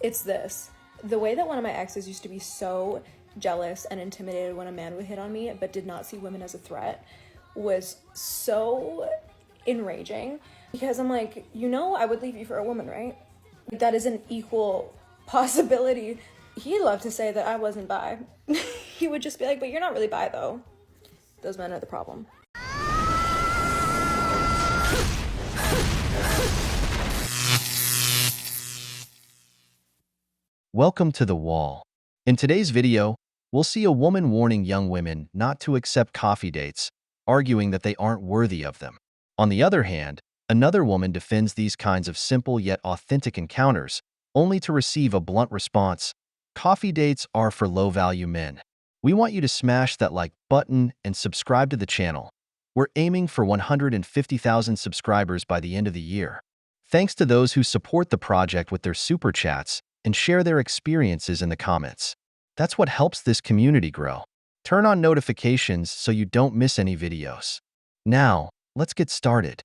It's this. The way that one of my exes used to be so jealous and intimidated when a man would hit on me, but did not see women as a threat, was so enraging. Because I'm like, I would leave you for a woman, right? That is an equal possibility. He loved to say that I wasn't bi. He would just be like, but you're not really bi though. Those men are the problem. Welcome to The Wall. In today's video, we'll see a woman warning young women not to accept coffee dates, arguing that they aren't worthy of them. On the other hand, another woman defends these kinds of simple yet authentic encounters, only to receive a blunt response: coffee dates are for low-value men. We want you to smash that like button and subscribe to the channel. We're aiming for 150,000 subscribers by the end of the year. Thanks to those who support the project with their super chats and share their experiences in the comments. That's what helps this community grow. Turn on notifications so you don't miss any videos. Now, let's get started.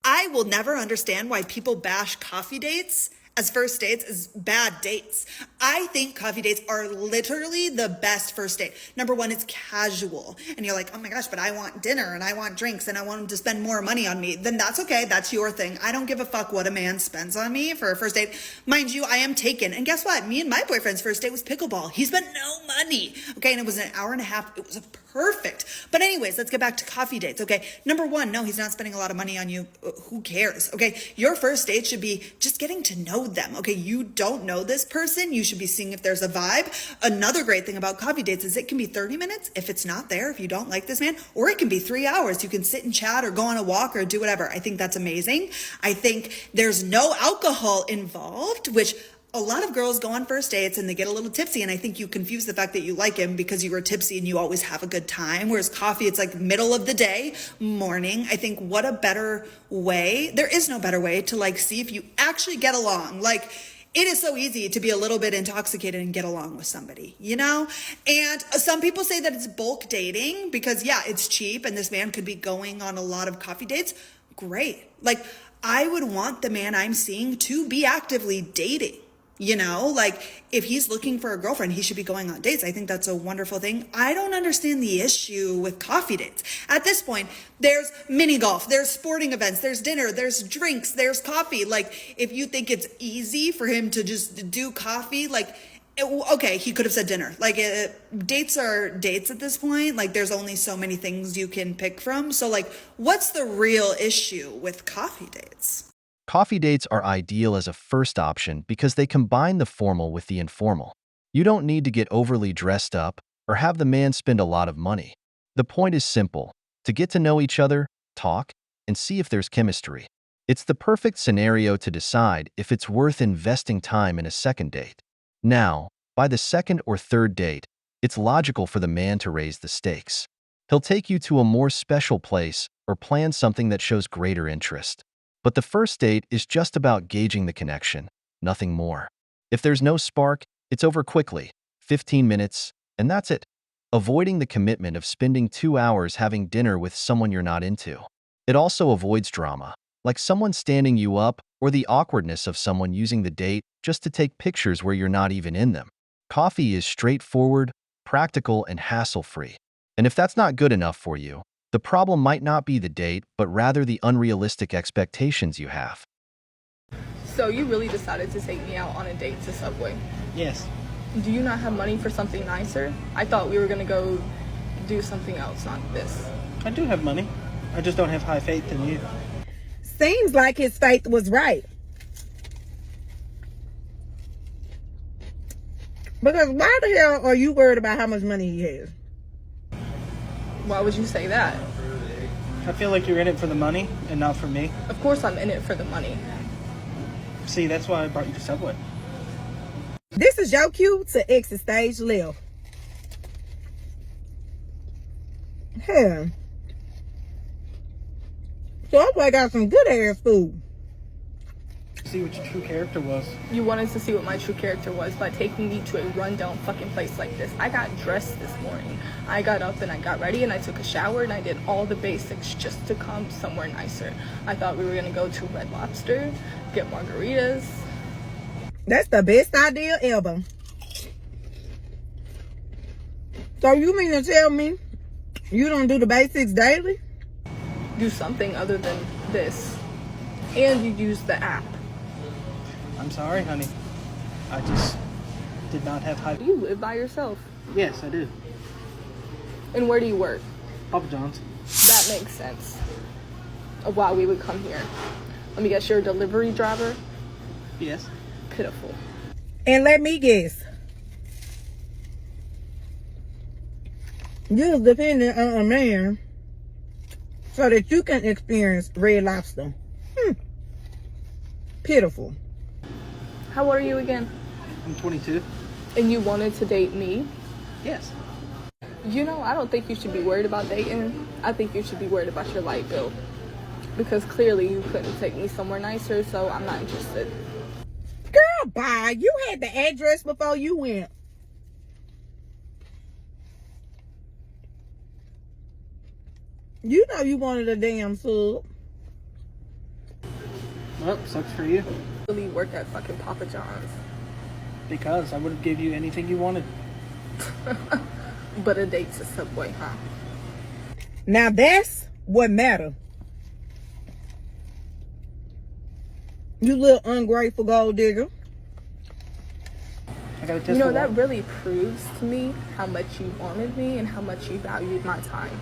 I will never understand why people bash coffee dates as first dates as bad dates. I think coffee dates are literally the best first date. Number one, it's casual. And you're like, oh my gosh, but I want dinner and I want drinks and I want him to spend more money on me. Then that's okay. That's your thing. I don't give a fuck what a man spends on me for a first date. Mind you, I am taken. And guess what? Me and my boyfriend's first date was pickleball. He spent no money. Okay. And it was an hour and a half. It was perfect. But anyways, let's get back to coffee dates. Okay. Number one, no, he's not spending a lot of money on you. Who cares? Okay. Your first date should be just getting to know them. Okay. You don't know this person. You should be seeing if there's a vibe. Another great thing about coffee dates is it can be 30 minutes if it's not there, if you don't like this man, or it can be 3 hours. You can sit and chat or go on a walk or do whatever. I think that's amazing. I think there's no alcohol involved, which a lot of girls go on first dates and they get a little tipsy, and I think you confuse the fact that you like him because you were tipsy and you always have a good time. Whereas coffee, it's like middle of the day, morning. I think what a better way. There is no better way to see if you actually get along. It is so easy to be a little bit intoxicated and get along with somebody, And some people say that it's bulk dating because, yeah, it's cheap and this man could be going on a lot of coffee dates. Great. I would want the man I'm seeing to be actively dating. If he's looking for a girlfriend, he should be going on dates. I think that's a wonderful thing. I don't understand the issue with coffee dates. At this point, there's mini golf, there's sporting events, there's dinner, there's drinks, there's coffee. If you think it's easy for him to just do coffee, okay, he could have said dinner. Dates are dates at this point. There's only so many things you can pick from. So, what's the real issue with coffee dates? Coffee dates are ideal as a first option because they combine the formal with the informal. You don't need to get overly dressed up or have the man spend a lot of money. The point is simple: to get to know each other, talk, and see if there's chemistry. It's the perfect scenario to decide if it's worth investing time in a second date. Now, by the second or third date, it's logical for the man to raise the stakes. He'll take you to a more special place or plan something that shows greater interest. But the first date is just about gauging the connection, nothing more. If there's no spark, it's over quickly, 15 minutes, and that's it. Avoiding the commitment of spending 2 hours having dinner with someone you're not into. It also avoids drama, like someone standing you up or the awkwardness of someone using the date just to take pictures where you're not even in them. Coffee is straightforward, practical, and hassle-free. And if that's not good enough for you, the problem might not be the date, but rather the unrealistic expectations you have. So you really decided to take me out on a date to Subway? Yes. Do you not have money for something nicer? I thought we were gonna go do something else, not this. I do have money. I just don't have high faith in you. Seems like his faith was right. Because why the hell are you worried about how much money he has? Why would you say that? I feel like you're in it for the money and not for me. Of course I'm in it for the money. See, that's why I brought you to Subway. This is your cue to exit stage left. Hell. Subway got some good ass food. See what your true character was. You wanted to see what my true character was by taking me to a rundown fucking place like this. I got dressed this morning. I got up and I got ready and I took a shower and I did all the basics just to come somewhere nicer. I thought we were gonna go to Red Lobster, get margaritas. That's the best idea ever. So you mean to tell me you don't do the basics daily? Do something other than this. And you use the app. I'm sorry, honey. I just did not have high... You live by yourself. Yes, I do. And where do you work? Papa John's. That makes sense of why we would come here. Let me guess, you're a delivery driver? Yes. Pitiful. And let me guess. You're dependent on a man so that you can experience Red Lobster. Pitiful. How old are you again? I'm 22. And you wanted to date me? Yes. You know, I don't think you should be worried about dating. I think you should be worried about your light bill. Because clearly you couldn't take me somewhere nicer, so I'm not interested. Girl, bye. You had the address before you went. You know you wanted a damn sub. Well, sucks for you. Really work at fucking Papa John's. Because I would have give you anything you wanted. But a date's a Subway, huh? Now that's what matter. You little ungrateful gold digger. I got a test You know, for that what? really proves to me how much you wanted me and how much you valued my time.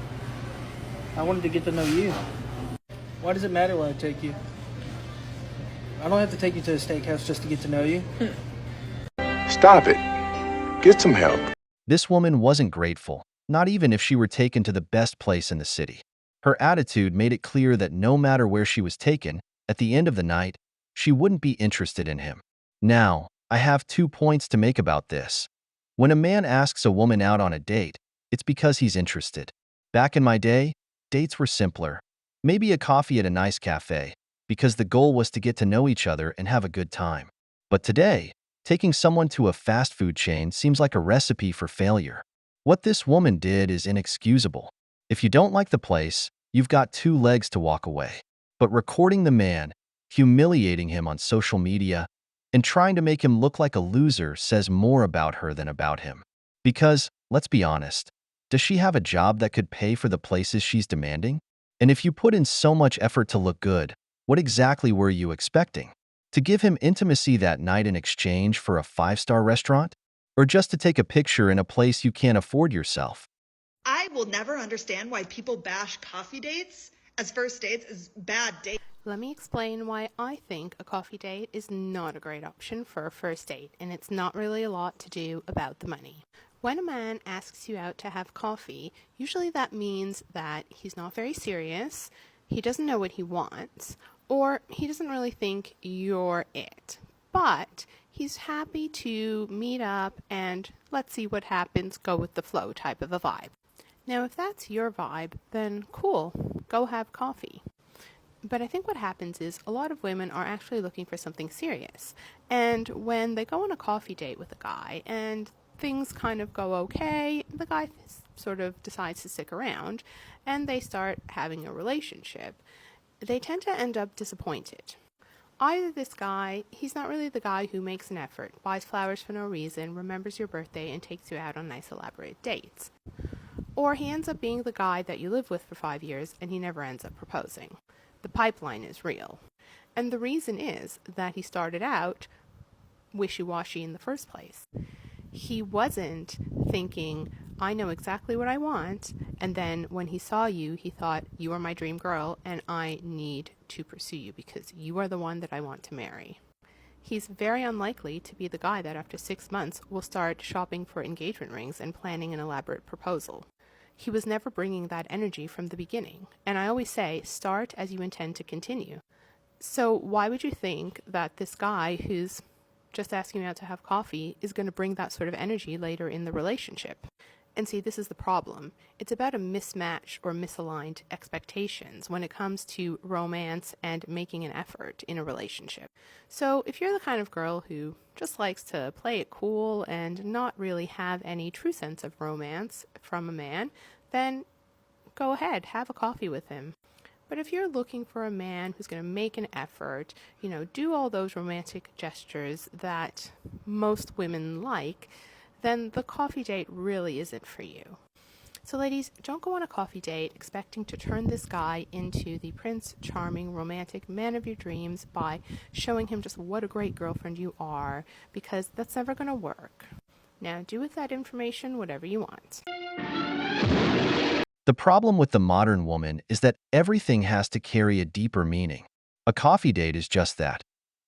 I wanted to get to know you. Why does it matter where I take you? I don't have to take you to a steakhouse just to get to know you. Stop it. Get some help. This woman wasn't grateful, not even if she were taken to the best place in the city. Her attitude made it clear that no matter where she was taken, at the end of the night, she wouldn't be interested in him. Now, I have 2 points to make about this. When a man asks a woman out on a date, it's because he's interested. Back in my day, dates were simpler. Maybe a coffee at a nice cafe, because the goal was to get to know each other and have a good time. But today, taking someone to a fast food chain seems like a recipe for failure. What this woman did is inexcusable. If you don't like the place, you've got 2 legs to walk away. But recording the man, humiliating him on social media, and trying to make him look like a loser says more about her than about him. Because, let's be honest, does she have a job that could pay for the places she's demanding? And if you put in so much effort to look good, what exactly were you expecting? To give him intimacy that night in exchange for a 5-star restaurant? Or just to take a picture in a place you can't afford yourself? I will never understand why people bash coffee dates as first dates as bad dates. Let me explain why I think a coffee date is not a great option for a first date, and it's not really a lot to do about the money. When a man asks you out to have coffee, usually that means that he's not very serious, he doesn't know what he wants, or he doesn't really think you're it. But he's happy to meet up and let's see what happens, go with the flow type of a vibe. Now, if that's your vibe, then cool, go have coffee. But I think what happens is a lot of women are actually looking for something serious. And when they go on a coffee date with a guy and things kind of go okay, the guy sort of decides to stick around and they start having a relationship. They tend to end up disappointed. Either this guy, he's not really the guy who makes an effort, buys flowers for no reason, remembers your birthday, and takes you out on nice elaborate dates. Or he ends up being the guy that you live with for 5 years and he never ends up proposing. The pipeline is real. And the reason is that he started out wishy-washy in the first place. He wasn't thinking, I know exactly what I want, and then when he saw you, he thought, you are my dream girl, and I need to pursue you because you are the one that I want to marry. He's very unlikely to be the guy that after 6 months will start shopping for engagement rings and planning an elaborate proposal. He was never bringing that energy from the beginning, and I always say, start as you intend to continue. So why would you think that this guy who's just asking you out to have coffee is going to bring that sort of energy later in the relationship? And see, this is the problem. It's about a mismatch or misaligned expectations when it comes to romance and making an effort in a relationship. So if you're the kind of girl who just likes to play it cool and not really have any true sense of romance from a man, then go ahead, have a coffee with him. But if you're looking for a man who's going to make an effort, do all those romantic gestures that most women like, then the coffee date really isn't for you. So ladies, don't go on a coffee date expecting to turn this guy into the Prince Charming romantic man of your dreams by showing him just what a great girlfriend you are, because that's never going to work. Now, do with that information whatever you want. The problem with the modern woman is that everything has to carry a deeper meaning. A coffee date is just that.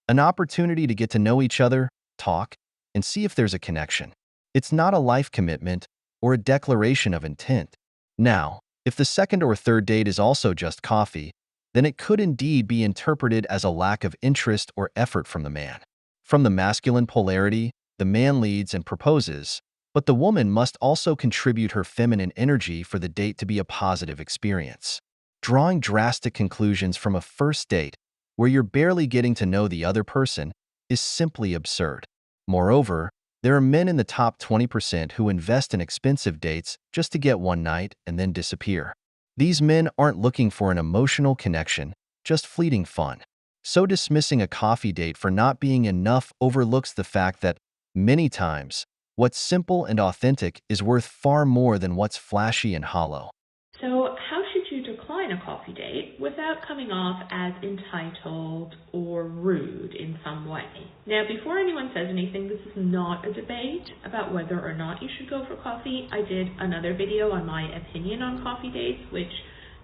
An opportunity to get to know each other, talk, and see if there's a connection. It's not a life commitment or a declaration of intent. Now, if the second or third date is also just coffee, then it could indeed be interpreted as a lack of interest or effort from the man. From the masculine polarity, the man leads and proposes, but the woman must also contribute her feminine energy for the date to be a positive experience. Drawing drastic conclusions from a first date where you're barely getting to know the other person is simply absurd. Moreover, there are men in the top 20% who invest in expensive dates just to get one night and then disappear. These men aren't looking for an emotional connection, just fleeting fun. So dismissing a coffee date for not being enough overlooks the fact that, many times, what's simple and authentic is worth far more than what's flashy and hollow. So how should you decline a coffee date without coming off as entitled or rude in some way? Now, before anyone says anything, this is not a debate about whether or not you should go for coffee. I did another video on my opinion on coffee dates, which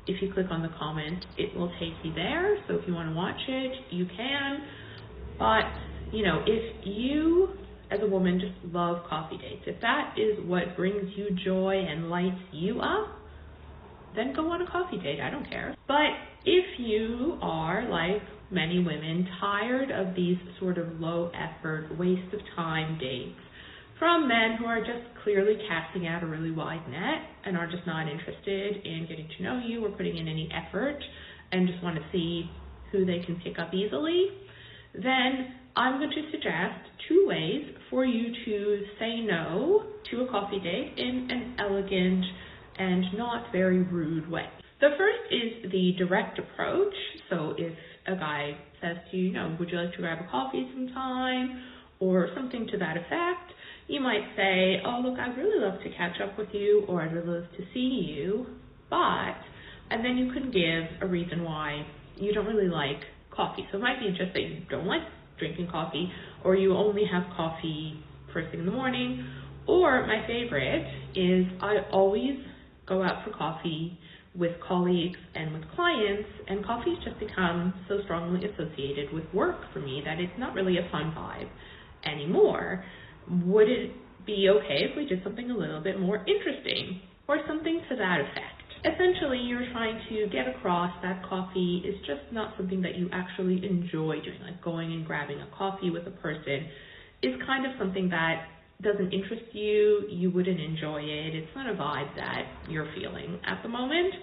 if you click on the comment, it will take you there. So if you want to watch it, you can. But, if you as a woman just love coffee dates, if that is what brings you joy and lights you up, then go on a coffee date. I don't care. But if you are, like many women, tired of these sort of low effort, waste of time dates from men who are just clearly casting out a really wide net and are just not interested in getting to know you or putting in any effort and just want to see who they can pick up easily, then I'm going to suggest 2 ways for you to say no to a coffee date in an elegant and not very rude way. The first is the direct approach. So if a guy says to you, would you like to grab a coffee sometime or something to that effect, you might say, oh, look, I'd really love to catch up with you, or I'd really love to see you, but, and then you can give a reason why you don't really like coffee. So it might be just that you don't like drinking coffee, or you only have coffee first thing in the morning, or my favorite is I always go out for coffee with colleagues and with clients, and coffee's just become so strongly associated with work for me that it's not really a fun vibe anymore. Would it be okay if we did something a little bit more interesting, or something to that effect? Essentially, you're trying to get across that coffee is just not something that you actually enjoy doing, like going and grabbing a coffee with a person is kind of something that doesn't interest you, you wouldn't enjoy it, it's not a vibe that you're feeling at the moment.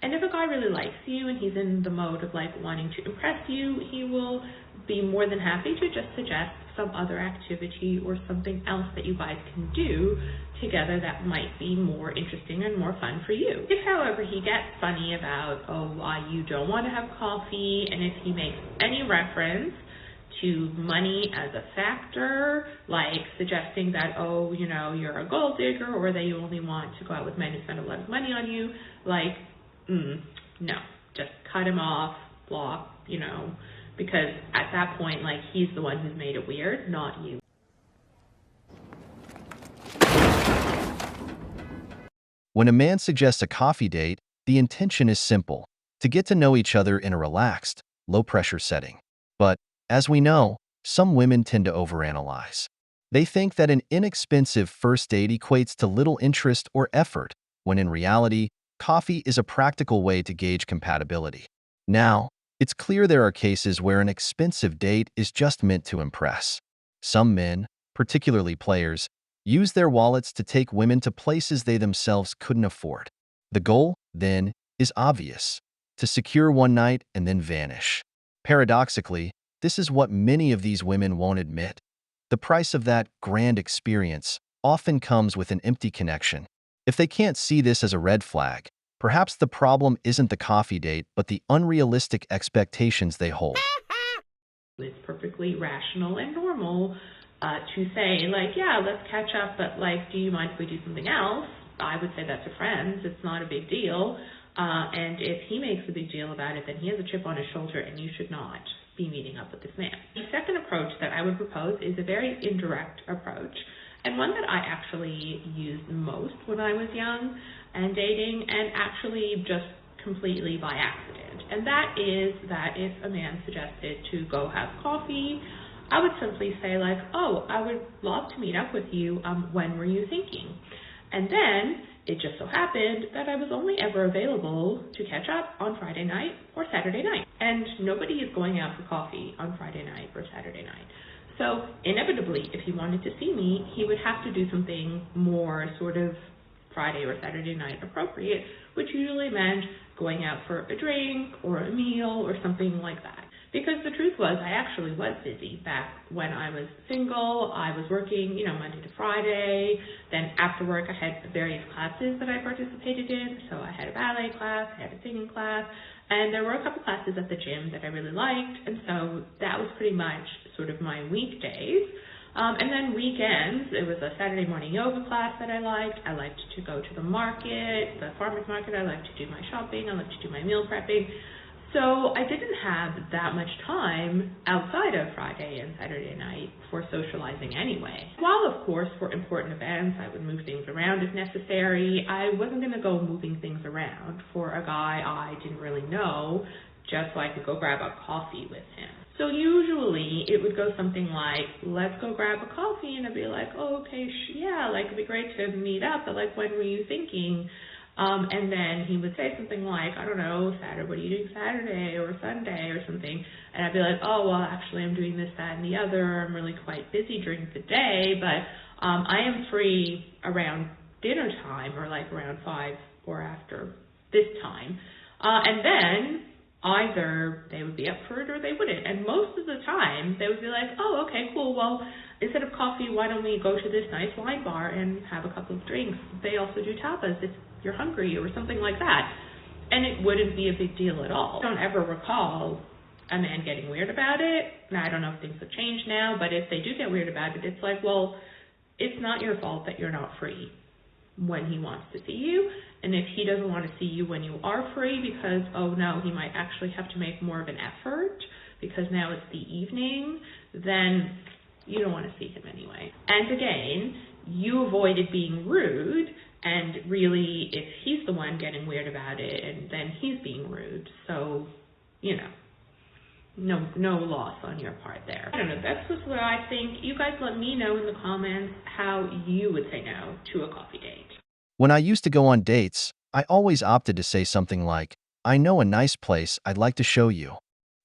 And if a guy really likes you and he's in the mode of like wanting to impress you, he will be more than happy to just suggest some other activity or something else that you guys can do together that might be more interesting and more fun for you. If, however, he gets funny about, why you don't want to have coffee, and if he makes any reference to money as a factor, like suggesting that, you're a gold digger, or that you only want to go out with men who spend a lot of money on you, like, no, just cut him off, block, because at that point, like, he's the one who's made it weird, not you. When a man suggests a coffee date, the intention is simple, to get to know each other in a relaxed, low-pressure setting. But, as we know, some women tend to overanalyze. They think that an inexpensive first date equates to little interest or effort, when in reality, coffee is a practical way to gauge compatibility. Now, it's clear there are cases where an expensive date is just meant to impress. Some men, particularly players, use their wallets to take women to places they themselves couldn't afford. The goal, then, is obvious: to secure one night and then vanish. Paradoxically, this is what many of these women won't admit. The price of that grand experience often comes with an empty connection. If they can't see this as a red flag, Perhaps the problem isn't the coffee date, but the unrealistic expectations they hold. It's perfectly rational and normal to say, like, yeah, let's catch up, but, like, do you mind if we do something else? I would say that to friends. It's not a big deal. And if he makes a big deal about it, then he has a chip on his shoulder, and you should not be meeting up with this man. The second approach that I would propose is a very indirect approach, and one that I actually used most when I was young and dating, and actually just completely by accident. And that is that if a man suggested to go have coffee, I would simply say, like, oh, I would love to meet up with you. When were you thinking? And then it just so happened that I was only ever available to catch up on Friday night or Saturday night. And nobody is going out for coffee on Friday night or Saturday night. So inevitably, if he wanted to see me, he would have to do something more sort of Friday or Saturday night appropriate, which usually meant going out for a drink or a meal or something like that. Because the truth was, I actually was busy back when I was single. I was working, Monday to Friday. Then after work, I had various classes that I participated in. So I had a ballet class, I had a singing class, and there were a couple classes at the gym that I really liked. And so that was pretty much sort of my weekdays. And then weekends, it was a Saturday morning yoga class that I liked. I liked to go to the market, the farmer's market. I liked to do my shopping. I liked to do my meal prepping. So I didn't have that much time outside of Friday and Saturday night for socializing anyway. While, of course, for important events, I would move things around if necessary, I wasn't going to go moving things around for a guy I didn't really know just so I could go grab a coffee with him. So usually it would go something like, let's go grab a coffee, and I'd be like, oh, okay, yeah, like, it'd be great to meet up, but, like, when were you thinking? And then he would say something like, I don't know, Saturday, what are you doing Saturday or Sunday or something? And I'd be like, oh, well, actually, I'm doing this, that, and the other. I'm really quite busy during the day, but I am free around dinner time or like around 5 or after this time. And then either they would be up for it or they wouldn't. And most of the time, they would be like, oh, okay, cool. Well, instead of coffee, why don't we go to this nice wine bar and have a couple of drinks? They also do tapas if you're hungry or something like that. And it wouldn't be a big deal at all. I don't ever recall a man getting weird about it. Now, I don't know if things have changed now, but if they do get weird about it, it's like, well, it's not your fault that you're not free when he wants to see you. And if he doesn't want to see you when you are free because, oh no, he might actually have to make more of an effort because now it's the evening, then you don't want to see him anyway. And again, you avoided being rude, and really, if he's the one getting weird about it, and then he's being rude, so, no loss on your part there. I don't know, that's just what I think. You guys let me know in the comments how you would say no to a coffee date. When I used to go on dates, I always opted to say something like, I know a nice place I'd like to show you.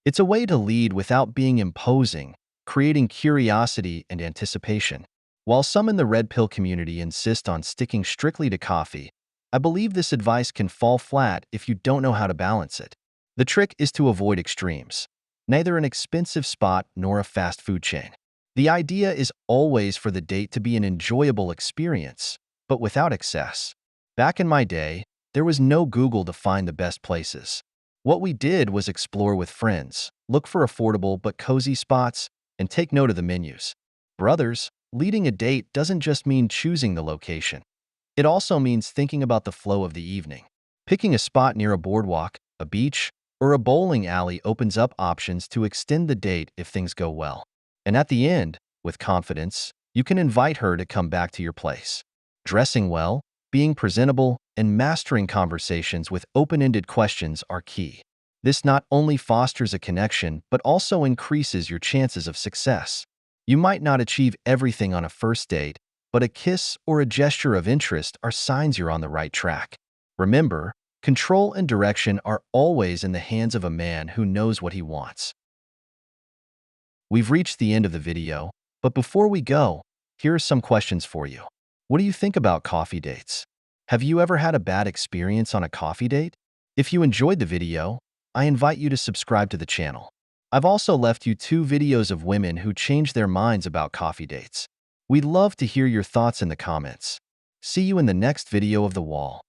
It's a way to lead without being imposing, creating curiosity and anticipation. While some in the red pill community insist on sticking strictly to coffee, I believe this advice can fall flat if you don't know how to balance it. The trick is to avoid extremes, neither an expensive spot nor a fast food chain. The idea is always for the date to be an enjoyable experience, but without excess. Back in my day, there was no Google to find the best places. What we did was explore with friends, look for affordable but cozy spots, and take note of the menus. Brothers, leading a date doesn't just mean choosing the location. It also means thinking about the flow of the evening. Picking a spot near a boardwalk, a beach, or a bowling alley opens up options to extend the date if things go well. And at the end, with confidence, you can invite her to come back to your place. Dressing well, being presentable, and mastering conversations with open-ended questions are key. This not only fosters a connection, but also increases your chances of success. You might not achieve everything on a first date, but a kiss or a gesture of interest are signs you're on the right track. Remember, control and direction are always in the hands of a man who knows what he wants. We've reached the end of the video, but before we go, here are some questions for you. What do you think about coffee dates? Have you ever had a bad experience on a coffee date? If you enjoyed the video, I invite you to subscribe to the channel. I've also left you 2 videos of women who changed their minds about coffee dates. We'd love to hear your thoughts in the comments. See you in the next video of The Wall.